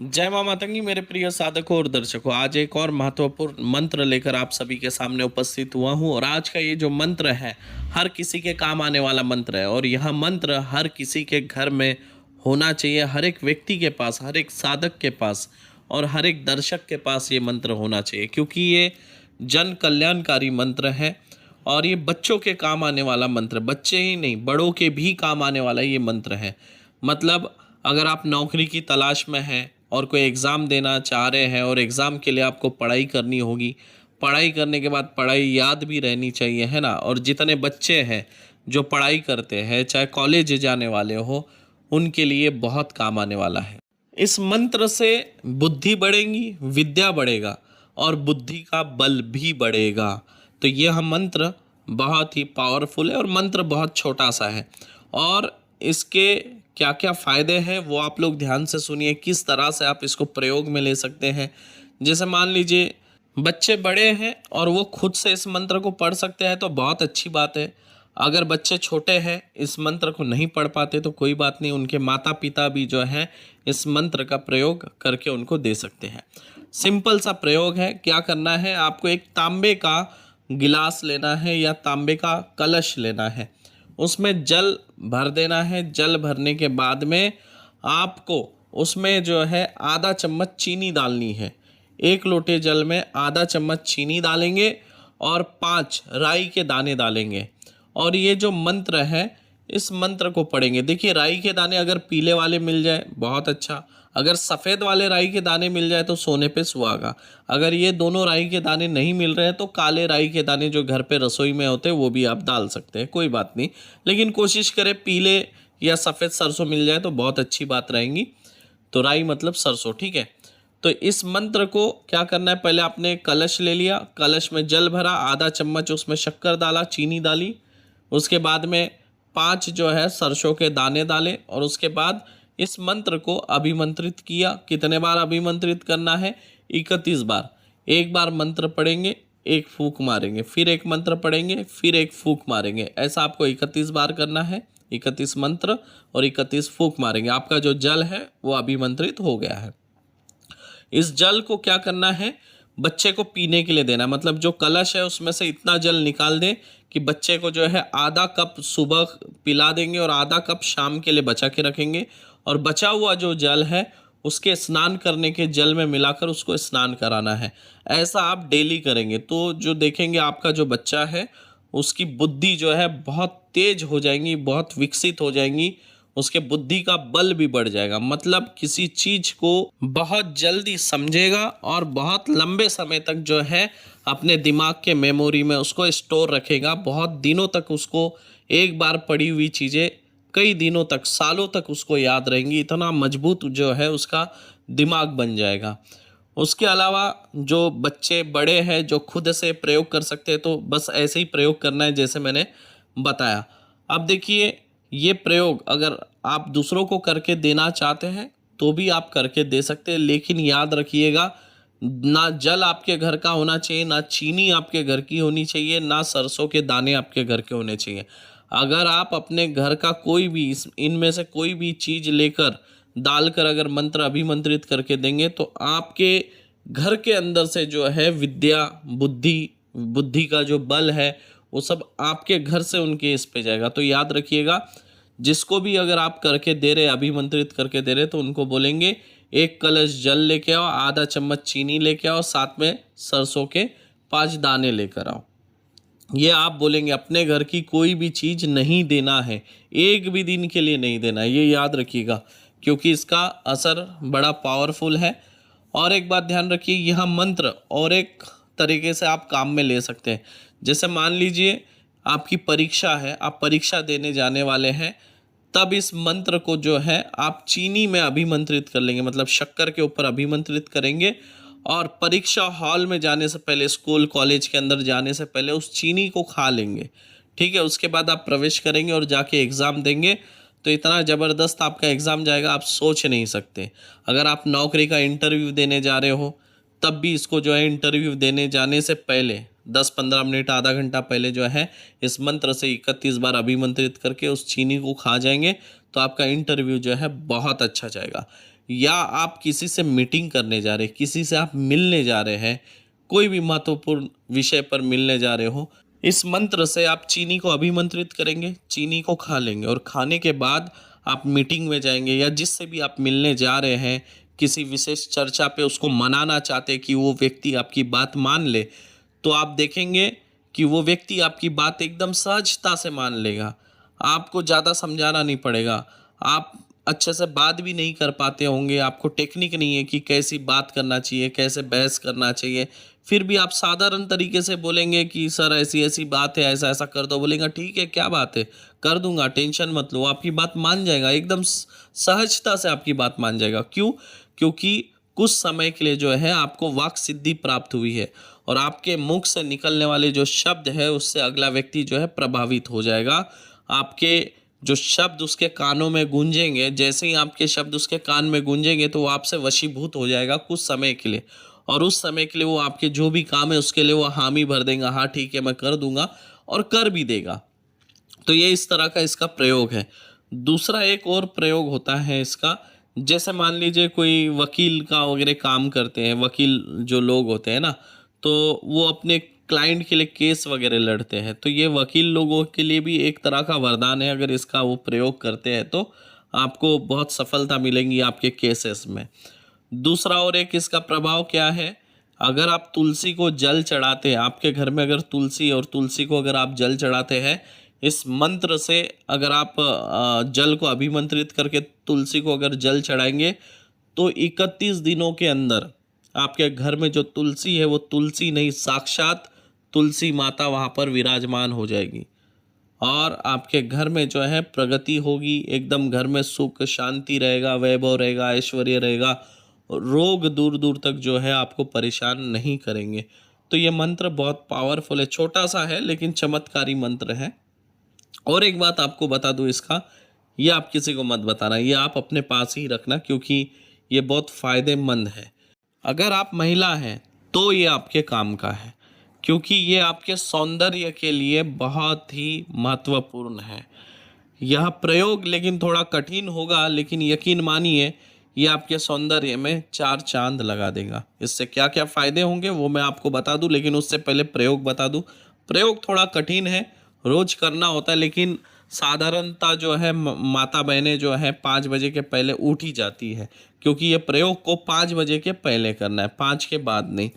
जय माँ मातंगी मेरे प्रिय साधकों और दर्शकों। आज एक और महत्वपूर्ण मंत्र लेकर आप सभी के सामने उपस्थित हुआ हूँ और आज का ये जो मंत्र है हर किसी के काम आने वाला मंत्र है और यह मंत्र हर किसी के घर में होना चाहिए। हर एक व्यक्ति के पास, हर एक साधक के पास और हर एक दर्शक के पास ये मंत्र होना चाहिए, क्योंकि ये जन कल्याणकारी मंत्र है और ये बच्चों के काम आने वाला मंत्र, बच्चे ही नहीं बड़ों के भी काम आने वाला ये मंत्र है। मतलब अगर आप नौकरी की तलाश में हैं और कोई एग्ज़ाम देना चाह रहे हैं और एग्ज़ाम के लिए आपको पढ़ाई करनी होगी, पढ़ाई करने के बाद पढ़ाई याद भी रहनी चाहिए, है ना। और जितने बच्चे हैं जो पढ़ाई करते हैं, चाहे कॉलेज जाने वाले हो, उनके लिए बहुत काम आने वाला है। इस मंत्र से बुद्धि बढ़ेगी, विद्या बढ़ेगा और बुद्धि का बल भी बढ़ेगा। तो यह मंत्र बहुत ही पावरफुल है और मंत्र बहुत छोटा सा है और इसके क्या क्या फ़ायदे हैं वो आप लोग ध्यान से सुनिए, किस तरह से आप इसको प्रयोग में ले सकते हैं। जैसे मान लीजिए बच्चे बड़े हैं और वो खुद से इस मंत्र को पढ़ सकते हैं तो बहुत अच्छी बात है। अगर बच्चे छोटे हैं, इस मंत्र को नहीं पढ़ पाते तो कोई बात नहीं, उनके माता पिता भी जो है इस मंत्र का प्रयोग करके उनको दे सकते हैं। सिंपल सा प्रयोग है। क्या करना है, आपको एक तांबे का गिलास लेना है या तांबे का कलश लेना है, उसमें जल भर देना है। जल भरने के बाद में आपको उसमें जो है आधा चम्मच चीनी डालनी है। एक लोटे जल में आधा चम्मच चीनी डालेंगे और 5 राई के दाने डालेंगे और ये जो मंत्र है इस मंत्र को पढ़ेंगे। देखिए, राई के दाने अगर पीले वाले मिल जाए बहुत अच्छा, अगर सफ़ेद वाले राई के दाने मिल जाए तो सोने पे सुहागा। अगर ये दोनों राई के दाने नहीं मिल रहे हैं तो काले राई के दाने जो घर पे रसोई में होते हैं वो भी आप डाल सकते हैं, कोई बात नहीं। लेकिन कोशिश करें पीले या सफ़ेद सरसों मिल जाए तो बहुत अच्छी बात रहेगी। तो राई मतलब सरसों, ठीक है। तो इस मंत्र को क्या करना है, पहले आपने कलश ले लिया, कलश में जल भरा, आधा चम्मच उसमें शक्कर डाला, चीनी डाली, उसके बाद में 5 जो है सरसों के दाने डाले और उसके बाद इस मंत्र को अभिमंत्रित किया। कितने बार अभिमंत्रित करना है? 31 बार। एक बार मंत्र पढ़ेंगे, एक फूंक मारेंगे, फिर एक मंत्र पढ़ेंगे, फिर एक फूंक मारेंगे। ऐसा आपको 31 बार करना है। 31 मंत्र और 31 फूंक मारेंगे। आपका जो जल है वो अभिमंत्रित हो गया है। इस जल को क्या करना है, बच्चे को पीने के लिए देना। मतलब जो कलश है उसमें से इतना जल निकाल दें कि बच्चे को जो है आधा कप सुबह पिला देंगे और आधा कप शाम के लिए बचा के रखेंगे और बचा हुआ जो जल है उसके स्नान करने के जल में मिलाकर उसको स्नान कराना है। ऐसा आप डेली करेंगे तो जो देखेंगे आपका जो बच्चा है उसकी बुद्धि जो है बहुत तेज हो जाएंगी, बहुत विकसित हो जाएंगी, उसके बुद्धि का बल भी बढ़ जाएगा। मतलब किसी चीज को बहुत जल्दी समझेगा और बहुत लंबे समय तक जो है अपने दिमाग के मेमोरी में उसको स्टोर रखेगा। बहुत दिनों तक उसको एक बार पढ़ी हुई चीज़ें कई दिनों तक, सालों तक उसको याद रहेंगी। इतना मजबूत जो है उसका दिमाग बन जाएगा। उसके अलावा जो बच्चे बड़े हैं जो खुद से प्रयोग कर सकते हैं तो बस ऐसे ही प्रयोग करना है जैसे मैंने बताया। अब देखिए, ये प्रयोग अगर आप दूसरों को करके देना चाहते हैं तो भी आप करके दे सकते हैं, लेकिन याद रखिएगा ना जल आपके घर का होना चाहिए, ना चीनी आपके घर की होनी चाहिए, ना सरसों के दाने आपके घर के होने चाहिए। अगर आप अपने घर का कोई भी इनमें से कोई भी चीज़ लेकर डालकर अगर मंत्र अभिमंत्रित करके देंगे तो आपके घर के अंदर से जो है विद्या, बुद्धि का जो बल है वो सब आपके घर से उनके इस पे जाएगा। तो याद रखिएगा, जिसको भी अगर आप करके दे रहे, अभिमंत्रित करके दे रहे, तो उनको बोलेंगे 1 कलश जल लेके आओ, आधा चम्मच चीनी लेके आओ, साथ में सरसों के 5 दाने लेकर आओ। ये आप बोलेंगे। अपने घर की कोई भी चीज़ नहीं देना है, एक भी दिन के लिए नहीं देना है, ये याद रखिएगा, क्योंकि इसका असर बड़ा पावरफुल है। और एक बात ध्यान रखिए, यह मंत्र और एक तरीके से आप काम में ले सकते हैं। जैसे मान लीजिए आपकी परीक्षा है, आप परीक्षा देने जाने वाले हैं, तब इस मंत्र को जो है आप चीनी में अभिमंत्रित कर लेंगे, मतलब शक्कर के ऊपर अभिमंत्रित करेंगे और परीक्षा हॉल में जाने से पहले, स्कूल कॉलेज के अंदर जाने से पहले उस चीनी को खा लेंगे, ठीक है। उसके बाद आप प्रवेश करेंगे और जाके एग्ज़ाम देंगे तो इतना ज़बरदस्त आपका एग्ज़ाम जाएगा, आप सोच नहीं सकते। अगर आप नौकरी का इंटरव्यू देने जा रहे हो तब भी इसको जो है इंटरव्यू देने जाने से पहले 10-15 मिनट, आधा घंटा पहले जो है इस मंत्र से 31 बार अभिमंत्रित करके उस चीनी को खा जाएंगे तो आपका इंटरव्यू जो है बहुत अच्छा जाएगा। या आप किसी से मीटिंग करने जा रहे हैं, किसी से आप मिलने जा रहे हैं, कोई भी महत्वपूर्ण विषय पर मिलने जा रहे हो, इस मंत्र से आप चीनी को अभिमंत्रित करेंगे, चीनी को खा लेंगे और खाने के बाद आप मीटिंग में जाएंगे या जिससे भी आप मिलने जा रहे हैं, किसी विशेष चर्चा पे उसको मनाना चाहते हैं कि वो व्यक्ति आपकी बात मान ले, तो आप देखेंगे कि वो व्यक्ति आपकी बात एकदम सहजता से मान लेगा। आपको ज़्यादा समझाना नहीं पड़ेगा। आप अच्छे से बात भी नहीं कर पाते होंगे, आपको टेक्निक नहीं है कि कैसी बात करना चाहिए, कैसे बहस करना चाहिए, फिर भी आप साधारण तरीके से बोलेंगे कि सर ऐसी ऐसी बात है, ऐसा ऐसा कर दो। बोलेगा ठीक है, क्या बात है, कर दूंगा, टेंशन मत लो। आपकी बात मान जाएगा, एकदम सहजता से आपकी बात मान जाएगा। क्यों? क्योंकि कुछ समय के लिए जो है आपको वाक सिद्धि प्राप्त हुई है और आपके मुख से निकलने वाले जो शब्द है उससे अगला व्यक्ति जो है प्रभावित हो जाएगा। आपके जो शब्द उसके कानों में गूंजेंगे, जैसे ही आपके शब्द उसके कान में गूंजेंगे तो वो आपसे वशीभूत हो जाएगा कुछ समय के लिए, और उस समय के लिए वो आपके जो भी काम है उसके लिए वो हामी भर देगा, हाँ ठीक है मैं कर दूंगा, और कर भी देगा। तो ये इस तरह का इसका प्रयोग है। दूसरा एक और प्रयोग होता है इसका, जैसे मान लीजिए कोई वकील का वगैरह काम करते हैं, वकील जो लोग होते हैं ना, तो वो अपने क्लाइंट के लिए केस वगैरह लड़ते हैं, तो ये वकील लोगों के लिए भी एक तरह का वरदान है। अगर इसका वो प्रयोग करते हैं तो आपको बहुत सफलता मिलेंगी आपके केसेस में। दूसरा और एक इसका प्रभाव क्या है, अगर आप तुलसी को जल चढ़ाते हैं, आपके घर में अगर तुलसी और तुलसी को अगर आप जल चढ़ाते हैं, इस मंत्र से अगर आप जल को अभिमंत्रित करके तुलसी को अगर जल चढ़ाएंगे तो 31 दिनों के अंदर आपके घर में जो तुलसी है वो तुलसी नहीं, साक्षात तुलसी माता वहाँ पर विराजमान हो जाएगी और आपके घर में जो है प्रगति होगी, एकदम घर में सुख शांति रहेगा, वैभव रहेगा, ऐश्वर्य रहेगा, रोग दूर दूर तक जो है आपको परेशान नहीं करेंगे। तो ये मंत्र बहुत पावरफुल है, छोटा सा है लेकिन चमत्कारी मंत्र है। और एक बात आपको बता दूं इसका, ये आप किसी को मत बताना, ये आप अपने पास ही रखना क्योंकि ये बहुत फ़ायदेमंद है। अगर आप महिला हैं तो ये आपके काम का है क्योंकि ये आपके सौंदर्य के लिए बहुत ही महत्वपूर्ण है। यह प्रयोग लेकिन थोड़ा कठिन होगा, लेकिन यकीन मानिए ये आपके सौंदर्य में चार चांद लगा देगा। इससे क्या क्या फ़ायदे होंगे वो मैं आपको बता दूं, लेकिन उससे पहले प्रयोग बता दूं। प्रयोग थोड़ा कठिन है, रोज करना होता है, लेकिन साधारणता जो है माता बहनें जो है 5 बजे के पहले उठ ही जाती है क्योंकि ये प्रयोग को 5 बजे के पहले करना है, 5 के बाद नहीं।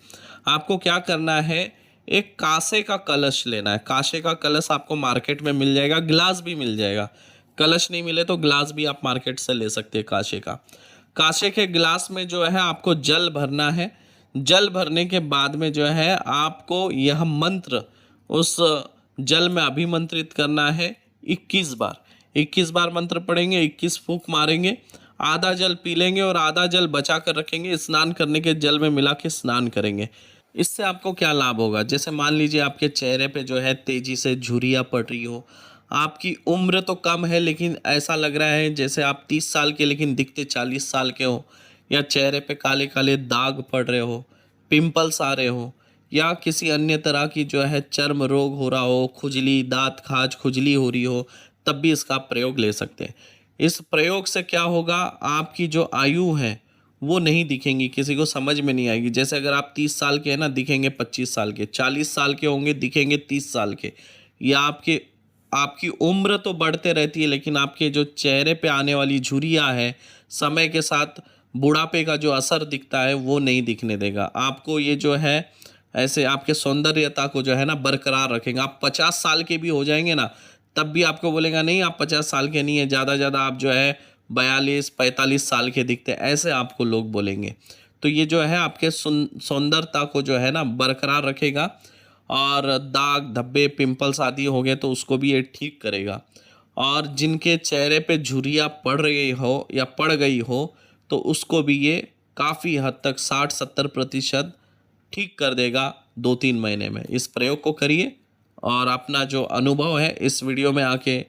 आपको क्या करना है, एक कांसे का कलश लेना है। कांसे का कलश आपको मार्केट में मिल जाएगा, गिलास भी मिल जाएगा। कलश नहीं मिले तो गिलास भी आप मार्केट से ले सकते हैं कांसे का। कांसे के गिलास में जो है आपको जल भरना है। जल भरने के बाद में जो है आपको यह मंत्र उस जल में अभिमंत्रित करना है 21 बार। 21 बार मंत्र पढ़ेंगे, 21 फूंक मारेंगे, आधा जल पी लेंगे और आधा जल बचा कर रखेंगे। स्नान करने के जल में मिला के स्नान करेंगे। इससे आपको क्या लाभ होगा, जैसे मान लीजिए आपके चेहरे पे जो है तेजी से झुर्रियाँ पड़ रही हो, आपकी उम्र तो कम है लेकिन ऐसा लग रहा है जैसे आप 30 साल के लेकिन दिखते 40 साल के हो, या चेहरे पे काले काले दाग पड़ रहे हो, पिंपल्स आ रहे हो, या किसी अन्य तरह की जो है चर्म रोग हो रहा हो, खुजली, दांत खाज खुजली हो रही हो, तब भी इसका प्रयोग ले सकते हैं। इस प्रयोग से क्या होगा, आपकी जो आयु है वो नहीं दिखेंगी, किसी को समझ में नहीं आएगी। जैसे अगर आप 30 साल के हैं ना, दिखेंगे 25 साल के, 40 साल के होंगे दिखेंगे 30 साल के। या आपकी उम्र तो बढ़ते रहती है लेकिन आपके जो चेहरे पे आने वाली झुर्रियाँ है, समय के साथ बुढ़ापे का जो असर दिखता है वो नहीं दिखने देगा। आपको ये जो है ऐसे आपके सौंदर्यता को जो है ना बरकरार रखेंगे। आप 50 साल के भी हो जाएंगे ना, तब भी आपको बोलेगा नहीं आप 50 साल के नहीं है, ज़्यादा ज़्यादा आप जो है 42-45 साल के दिखते हैं, ऐसे आपको लोग बोलेंगे। तो ये जो है आपके सौंदर्यता को जो है ना बरकरार रखेगा, और दाग धब्बे पिंपल्स आदि हो गए तो उसको भी ये ठीक करेगा। और जिनके चेहरे पे झुर्रियाँ पड़ रही हो या पड़ गई हो तो उसको भी ये काफ़ी हद तक 60-70% ठीक कर देगा 2-3 महीने में। इस प्रयोग को करिए और अपना जो अनुभव है इस वीडियो में आके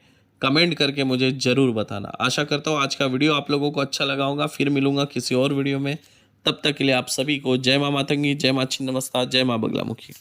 कमेंट करके मुझे ज़रूर बताना। आशा करता हूँ आज का वीडियो आप लोगों को अच्छा लगा होगा। फिर मिलूँगा किसी और वीडियो में, तब तक के लिए आप सभी को जय माँ मातंगी, जय माँ छिन्नमस्ता, जय माँ बगलामुखी।